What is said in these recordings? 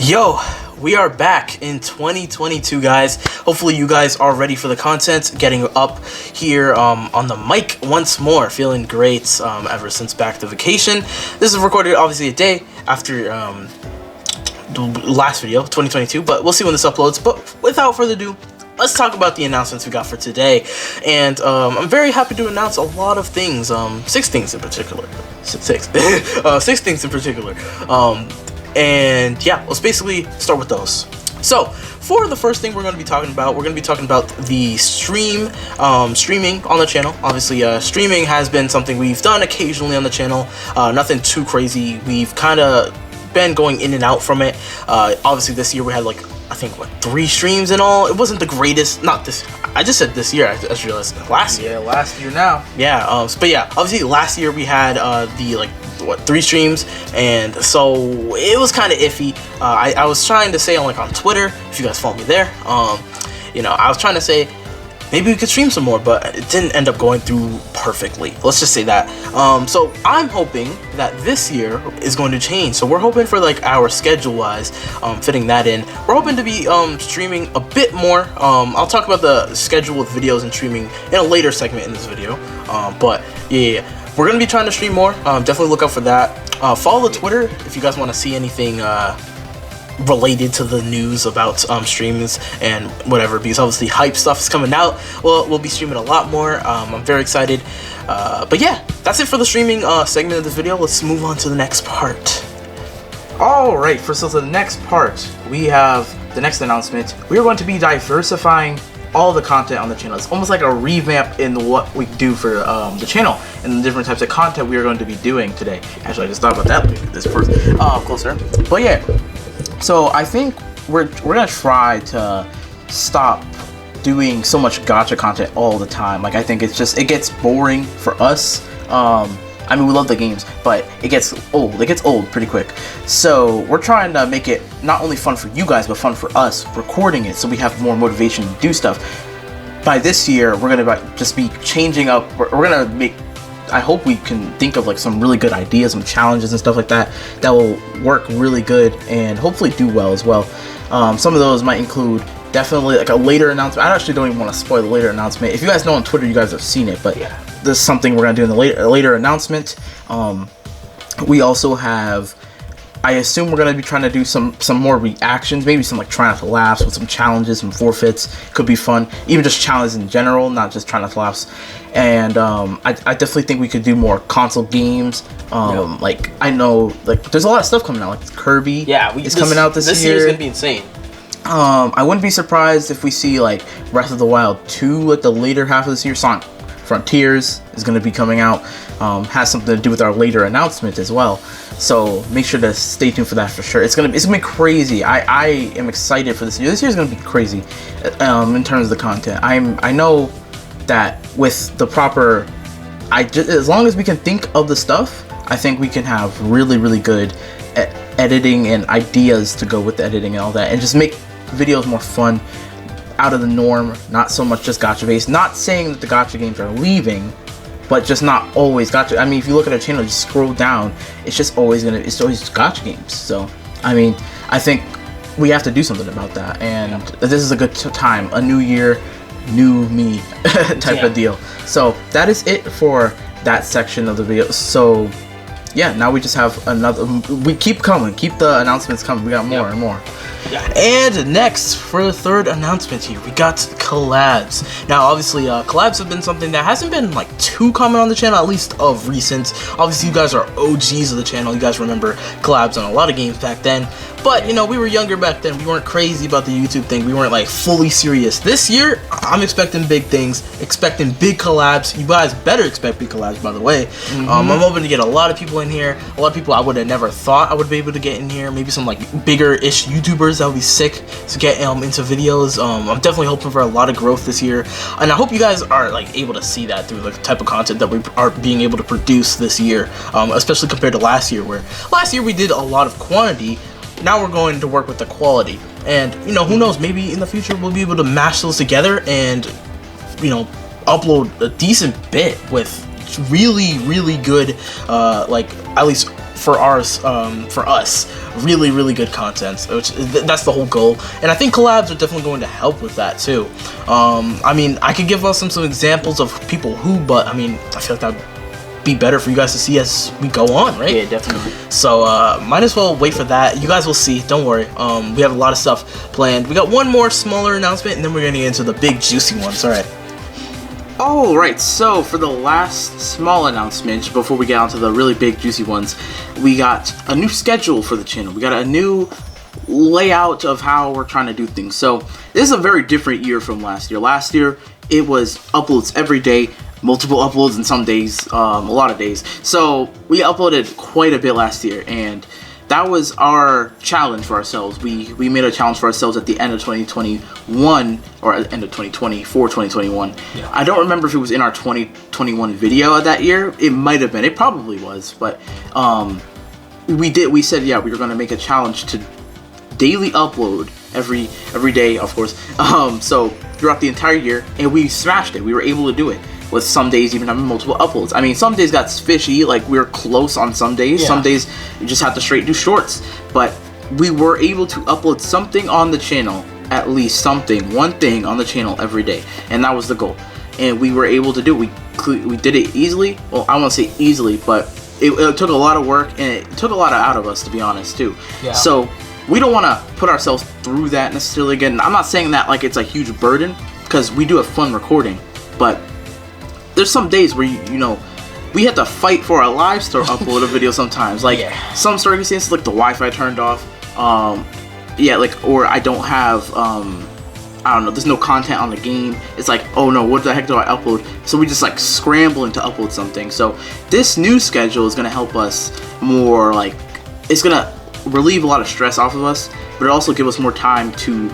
Yo, we are back in 2022, guys. Hopefully you guys are ready for the content. Getting up here on the mic once more. Feeling great ever since back to vacation. This is recorded obviously a day after the last video, 2022, but we'll see when this uploads. But without further ado, let's talk about the announcements we got for today. And I'm very happy to announce a lot of things, 6 things in particular. 6 things in particular. And yeah, let's basically start with those. So for the first thing we're going to be talking about, the streaming on the channel. Obviously, streaming has been something we've done occasionally on the channel. Nothing too crazy. We've kind of been going in and out from it. Obviously this year we had I think 3 streams in all. It wasn't the greatest. Not this. I just said this year. I just realized last year. Yeah, last year now. Yeah. But yeah, obviously last year we had 3 streams, and so it was kind of iffy. I was trying to say on Twitter, if you guys follow me there, I was trying to say maybe we could stream some more, but it didn't end up going through perfectly. Let's just say that. So I'm hoping that this year is going to change. So we're hoping for our schedule wise, fitting that in. We're hoping to be streaming a bit more. I'll talk about the schedule with videos and streaming in a later segment in this video. But yeah. We're going to be trying to stream more. Definitely look out for that. Follow the Twitter if you guys want to see anything related to the news about streams and whatever, because obviously hype stuff is coming out. We'll be streaming a lot more. I'm very excited. But yeah, that's it for the streaming segment of the video. Let's move on to the next part. Alright, so the next part, we have the next announcement. We're going to be diversifying all the content on the channel. It's almost like a revamp in what we do for the channel and the different types of content we are going to be doing today. Actually, I just thought about that. This first, closer. But yeah, so I think we're gonna try to stop doing so much gacha content all the time. I think it gets boring for us. I mean, we love the games, but it gets old. It gets old pretty quick. So we're trying to make it not only fun for you guys, but fun for us recording it, so we have more motivation to do stuff. By this year, we're gonna just be changing up. We're gonna make. I hope we can think of some really good ideas, some challenges and stuff like that will work really good and hopefully do well as well. Some of those might include definitely a later announcement. I actually don't even want to spoil the later announcement. If you guys know on Twitter, you guys have seen it, but yeah. This is something we're gonna do in the later announcement. We also have, I assume we're gonna be trying to do some more reactions, maybe some try not to laughs with some challenges, some forfeits. Could be fun, even just challenges in general, not just try not to laughs. And I definitely think we could do more console games. I know there's a lot of stuff coming out, like Kirby. Yeah, is coming out this year. This year is gonna be insane. I wouldn't be surprised if we see Breath of the Wild 2 at the later half of this year. Sonic Frontiers is going to be coming out. Has something to do with our later announcement as well. So make sure to stay tuned for that for sure. It's gonna be crazy. I am excited for this year. This year is gonna be crazy in terms of the content. I know that with the proper, as long as we can think of the stuff, I think we can have really good editing and ideas to go with the editing and all that, and just make videos more fun, out of the norm, not so much just gacha based. Not saying that the gacha games are leaving, but just not always gacha. I mean, if you look at our channel, just scroll down, it's always gacha games. So I mean, I think we have to do something about that, and this is a good time, a new year, new me type of deal. So that is it for that section of the video. So yeah, now we just have another. We keep coming, keep the announcements coming. We got more and more. Yeah. And next, for the third announcement here, we got collabs. Now, obviously, collabs have been something that hasn't been too common on the channel, at least of recent. Obviously, you guys are OGs of the channel. You guys remember collabs on a lot of games back then. But, we were younger back then. We weren't crazy about the YouTube thing. We weren't, fully serious. This year, I'm expecting big things, expecting big collabs. You guys better expect big collabs, by the way. I'm hoping to get a lot of people in here. A lot of people I would have never thought I would be able to get in here. Maybe some, bigger-ish YouTubers that would be sick to get into videos. I'm definitely hoping for a lot of growth this year. And I hope you guys are, able to see that through the type of content that we are being able to produce this year. Especially compared to last year, where last year we did a lot of quantity. Now we're going to work with the quality, and who knows, maybe in the future we'll be able to mash those together and upload a decent bit with really good at least for us, really good content, which that's the whole goal. And I think collabs are definitely going to help with that too. I mean, I could give us some examples of people who, but I mean, I feel like that would be better for you guys to see as we go on, right? Yeah, definitely. So might as well wait for that. You guys will see, don't worry. We have a lot of stuff planned. We got one more smaller announcement, and then we're gonna get into the big juicy ones. All right. Alright, so for the last small announcement before we get on to the really big juicy ones, we got a new schedule for the channel. We got a new layout of how we're trying to do things. So this is a very different year from last year. Last year it was uploads every day, multiple uploads in some days, a lot of days. So we uploaded quite a bit last year, and that was our challenge for ourselves. We made a challenge for ourselves at the end of 2021, or at the end of 2020 for 2021. Yeah. I don't remember if it was in our 2021 video of that year. It might have been. It probably was. But we said, yeah, we were going to make a challenge to daily upload every day, of course. So throughout the entire year, and we smashed it. We were able to do it, with some days even having multiple uploads. I mean, some days got fishy, like we were close on some days. Yeah. Some days you just have to straight do shorts. But we were able to upload something on the channel, at least something, one thing on the channel every day. And that was the goal. And we were able to do it. We did it easily. Well, I won't say easily, but it took a lot of work, and it took a lot out of us, to be honest, too. Yeah. So we don't want to put ourselves through that necessarily again. I'm not saying that like it's a huge burden, because we do have fun recording, but there's some days where you know we have to fight for our lives to upload a video sometimes. Like some circumstances, like the Wi-Fi turned off, yeah, like, or I don't have I don't know, there's no content on the game. It's like, oh no, what the heck do I upload? So we just like scrambling to upload something. So this new schedule is gonna help us more, like it's gonna relieve a lot of stress off of us, but it also give us more time to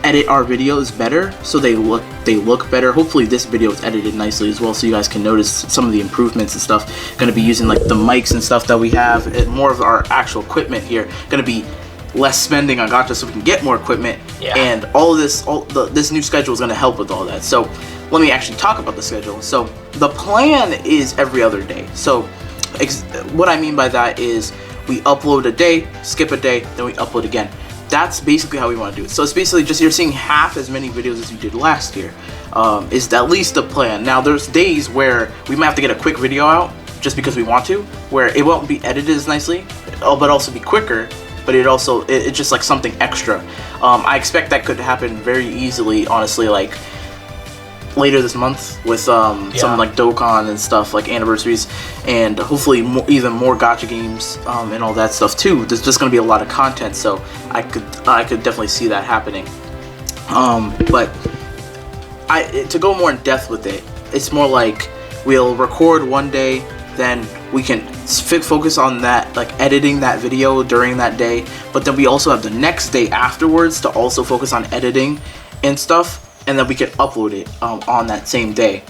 edit our videos better, so they look better. Hopefully this video is edited nicely as well, so you guys can notice some of the improvements and stuff. Gonna be using like the mics and stuff that we have, and more of our actual equipment here. Gonna be less spending on gacha so we can get more equipment. Yeah. And all this new schedule is gonna help with all that. So let me actually talk about the schedule. So the plan is every other day. So what I mean by that is we upload a day, skip a day, then we upload again. That's basically how we want to do it. So it's basically just you're seeing half as many videos as you did last year. Is at least the plan. Now there's days where we might have to get a quick video out just because we want to, where it won't be edited as nicely, but also be quicker. But it's just like something extra. I expect that could happen very easily, honestly, like later this month with some like Dokkan and stuff, like anniversaries, and hopefully even more gacha games and all that stuff too. There's just gonna be a lot of content, so I could definitely see that happening. But to go more in depth with it, it's more like we'll record one day, then we can focus on that, like editing that video during that day, but then we also have the next day afterwards to also focus on editing and stuff. And then we can upload it on that same day.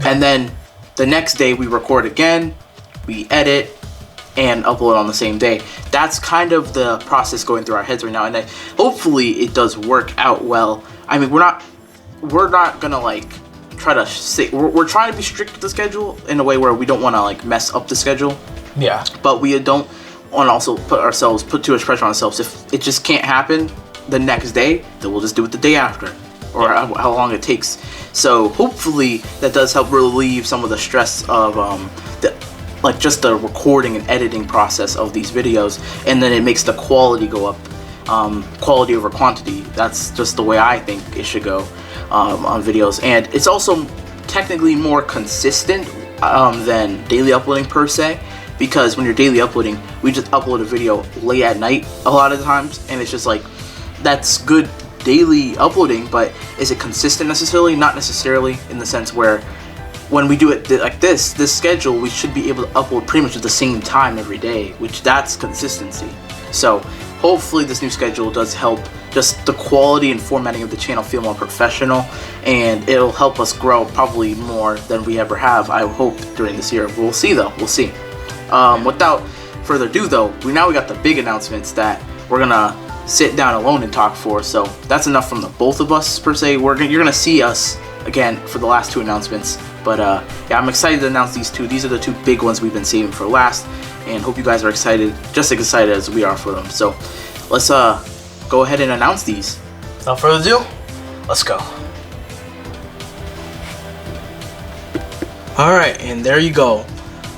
And then the next day we record again, we edit, and upload on the same day. That's kind of the process going through our heads right now, and hopefully it does work out well. I mean, we're not gonna like try to say we're trying to be strict with the schedule in a way where we don't want to like mess up the schedule. Yeah. But we don't want to also put too much pressure on ourselves. If it just can't happen the next day, then we'll just do it the day after, or how long it takes. So hopefully that does help relieve some of the stress of just the recording and editing process of these videos, and then it makes the quality go up, quality over quantity. That's just the way I think it should go on videos, and it's also technically more consistent than daily uploading per se, because when you're daily uploading, we just upload a video late at night a lot of the times, and it's just like, that's good daily uploading, but is it consistent necessarily? Not necessarily, in the sense where when we do it like this schedule, we should be able to upload pretty much at the same time every day, which that's consistency. So hopefully this new schedule does help just the quality and formatting of the channel feel more professional, and it'll help us grow probably more than we ever have, I hope, during this year. We'll see though, we'll see. Without further ado though, we got the big announcements that we're gonna sit down alone and talk for. So that's enough from the both of us per se. You're gonna see us again for the last two announcements, but yeah, I'm excited to announce these two. These are the two big ones we've been saving for last, and hope you guys are excited, just as excited as we are for them. So let's go ahead and announce these. Without further ado, let's go. Alright, and there you go.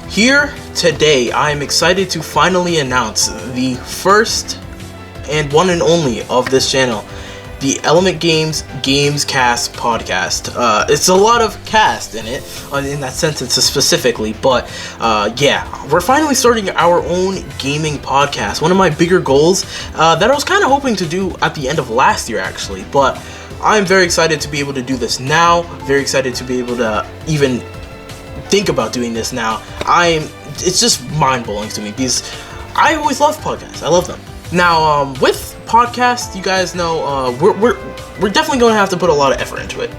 Here today, I am excited to finally announce the first and one and only of this channel, the Element Games Gamescast podcast. It's a lot of cast in it, in that sentence specifically, but yeah, we're finally starting our own gaming podcast. One of my bigger goals that I was kind of hoping to do at the end of last year, actually, but I'm very excited to be able to do this now, very excited to be able to even think about doing this now. It's just mind-blowing to me because I always love podcasts. I love them. Now, with podcasts, you guys know we're definitely going to have to put a lot of effort into it.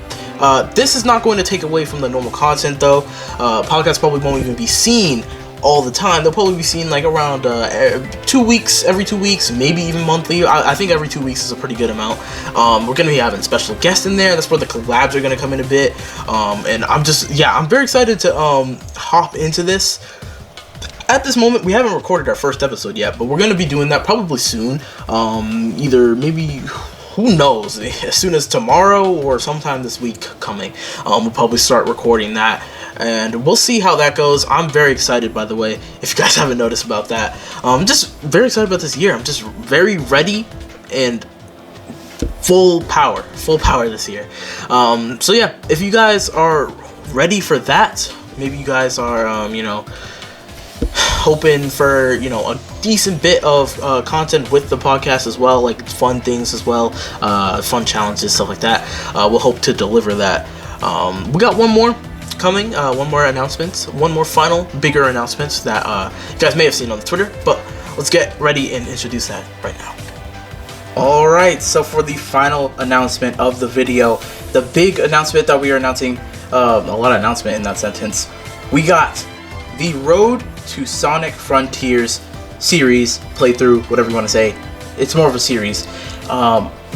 This is not going to take away from the normal content, though. Podcasts probably won't even be seen all the time. They'll probably be seen like around every 2 weeks, maybe even monthly. I think every 2 weeks is a pretty good amount. We're going to be having special guests in there. That's where the collabs are going to come in a bit. And I'm very excited to hop into this. At this moment, we haven't recorded our first episode yet, but we're going to be doing that probably soon. Either maybe, who knows, as soon as tomorrow or sometime this week coming. We'll probably start recording that, and we'll see how that goes. I'm very excited, by the way, if you guys haven't noticed about that. I'm just very excited about this year. I'm just very ready and full power this year. So yeah, if you guys are ready for that, maybe you guys are, hoping for a decent bit of content with the podcast as well, like fun things as well, fun challenges, stuff like that. We'll hope to deliver that. We got one more coming, one more announcement, one more final bigger announcement that you guys may have seen on the Twitter, but let's get ready and introduce that right now. Alright, so for the final announcement of the video, the big announcement that we are announcing, a lot of announcement in that sentence, we got the Road to Sonic Frontiers series, playthrough, whatever you want to say. It's more of a series.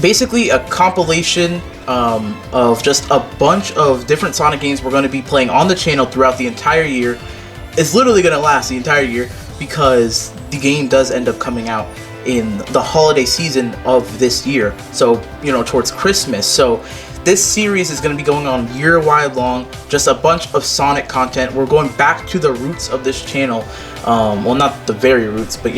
Basically a compilation of just a bunch of different Sonic games we're going to be playing on the channel throughout the entire year. It's literally going to last the entire year because the game does end up coming out in the holiday season of this year. So, towards Christmas. So this series is going to be going on year-wide long, just a bunch of Sonic content. We're going back to the roots of this channel. Well, not the very roots, but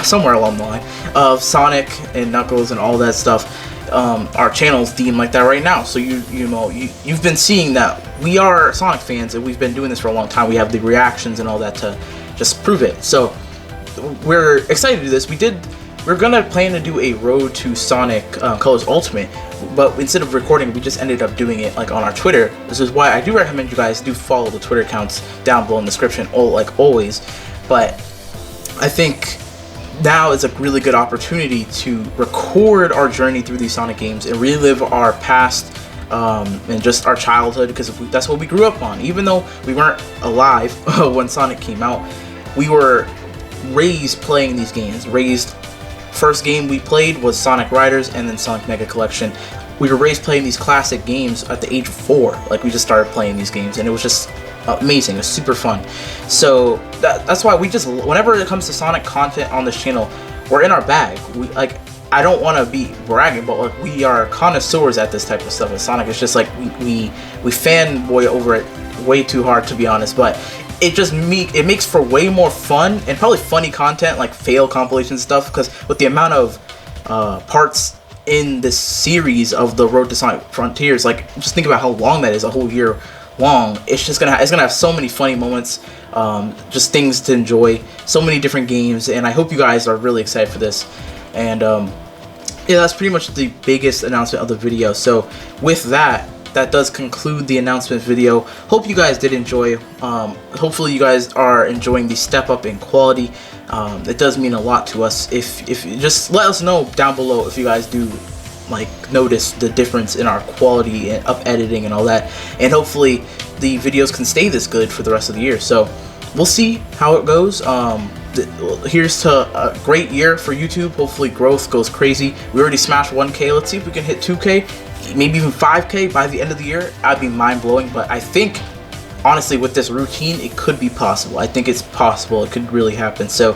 somewhere along the line of Sonic and Knuckles and all that stuff. Our channel's deemed like that right now. So you've been seeing that we are Sonic fans and we've been doing this for a long time. We have the reactions and all that to just prove it. So we're excited to do this. We're gonna plan to do a Road to Sonic Colors Ultimate, but instead of recording, we just ended up doing it like on our Twitter. This is why I do recommend you guys do follow the Twitter accounts down below in the description, like always. But I think now is a really good opportunity to record our journey through these Sonic games and relive our past and just our childhood, because that's what we grew up on. Even though we weren't alive when Sonic came out, we were raised playing these games. First game we played was Sonic Riders and then Sonic Mega Collection. We were raised playing these classic games at the age of 4. Like, we just started playing these games and it was just amazing. It was super fun. So that's why we just, whenever it comes to Sonic content on this channel, we're in our bag. I don't want to be bragging, but like, we are connoisseurs at this type of stuff with Sonic. It's just like we fanboy over it way too hard, to be honest, but it makes for way more fun and probably funny content, like fail compilation stuff, because with the amount of parts in this series of the Road to Sonic Frontiers, like, just think about how long that is, a whole year long. It's gonna have so many funny moments, just things to enjoy, so many different games, and I hope you guys are really excited for this. And yeah, that's pretty much the biggest announcement of the video. So with that does conclude the announcement video. Hope you guys did enjoy. Hopefully you guys are enjoying the step up in quality. It does mean a lot to us. If just let us know down below if you guys do like notice the difference in our quality and up editing and all that. And hopefully the videos can stay this good for the rest of the year. So we'll see how it goes. Here's to a great year for YouTube. Hopefully growth goes crazy. We already smashed 1K. Let's see if we can hit 2K, maybe even 5K by the end of the year. That'd be mind-blowing, but I think honestly, with this routine, it could be possible. I think it's possible. It could really happen. So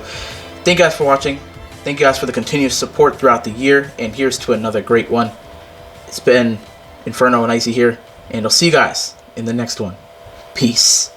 thank you guys for watching. Thank you guys for the continuous support throughout the year. And here's to another great one. It's been Inferno and Icy here. And I'll see you guys in the next one. Peace.